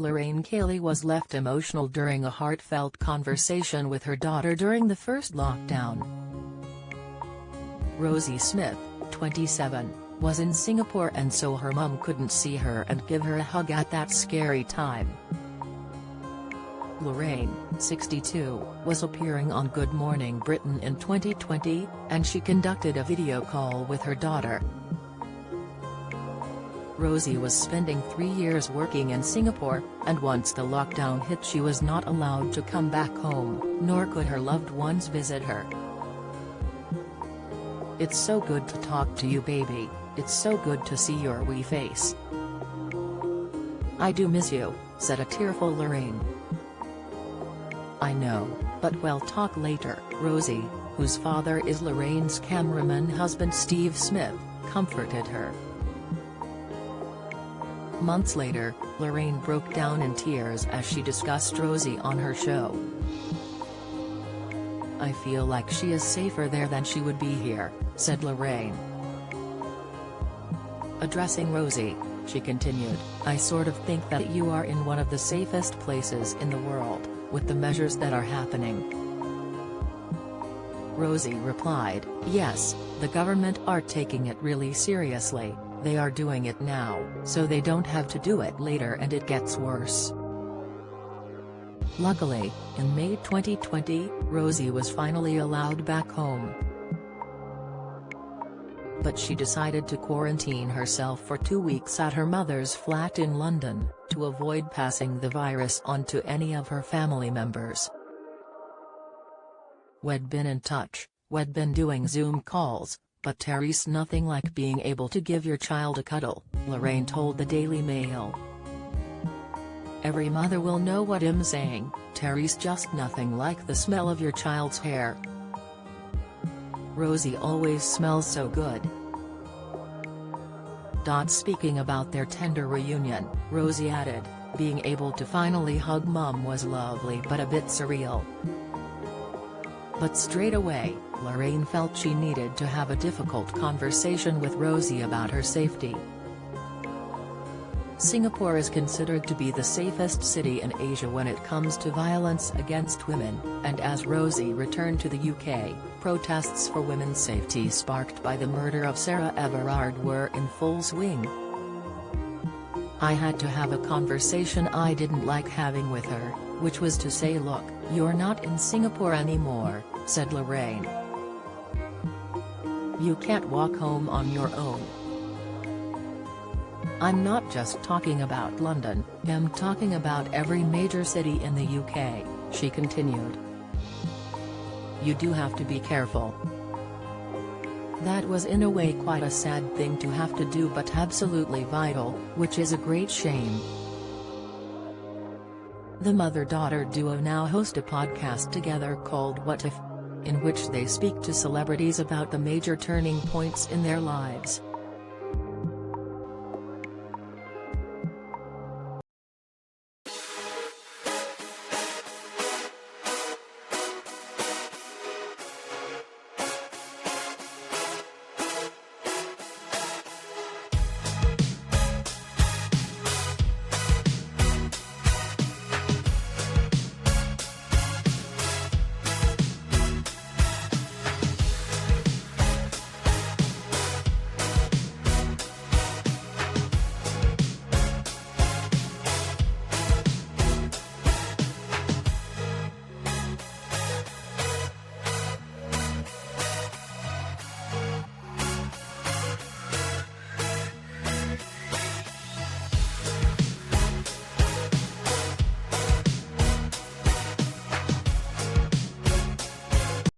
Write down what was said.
Lorraine Kelly was left emotional during a heartfelt conversation with her daughter during the first lockdown. Rosie Smith, 27, was in Singapore and so her mum couldn't see her and give her a hug at that scary time. Lorraine, 62, was appearing on Good Morning Britain in 2020, and she conducted a video call with her daughter. Rosie was spending 3 years working in Singapore, and once the lockdown hit she was not allowed to come back home, nor could her loved ones visit her. "It's so good to talk to you, baby, it's so good to see your wee face. I do miss you," said a tearful Lorraine. "I know, but we'll talk later," Rosie, whose father is Lorraine's cameraman husband Steve Smith, comforted her. Months later, Lorraine broke down in tears as she discussed Rosie on her show. "I feel like she is safer there than she would be here," said Lorraine. Addressing Rosie, she continued, "I sort of think that you are in one of the safest places in the world, with the measures that are happening." Rosie replied, "Yes, the government are taking it really seriously. They are doing it now, so they don't have to do it later and it gets worse." Luckily, in May 2020, Rosie was finally allowed back home. But she decided to quarantine herself for 2 weeks at her mother's flat in London, to avoid passing the virus on to any of her family members. "We'd been in touch, we'd been doing Zoom calls, but Terry's nothing like being able to give your child a cuddle," Lorraine told the Daily Mail. "Every mother will know what I'm saying, Terry's just nothing like the smell of your child's hair. Rosie always smells so good." Speaking about their tender reunion, Rosie added, "Being able to finally hug Mum was lovely but a bit surreal." But straight away, Lorraine felt she needed to have a difficult conversation with Rosie about her safety. Singapore is considered to be the safest city in Asia when it comes to violence against women, and as Rosie returned to the UK, protests for women's safety sparked by the murder of Sarah Everard were in full swing. "I had to have a conversation I didn't like having with her, which was to say, look, you're not in Singapore anymore," said Lorraine. "You can't walk home on your own. I'm not just talking about London, I'm talking about every major city in the UK," she continued. "You do have to be careful." That was in a way quite a sad thing to have to do, but absolutely vital, which is a great shame. The mother-daughter duo now host a podcast together called What If?, in which they speak to celebrities about the major turning points in their lives.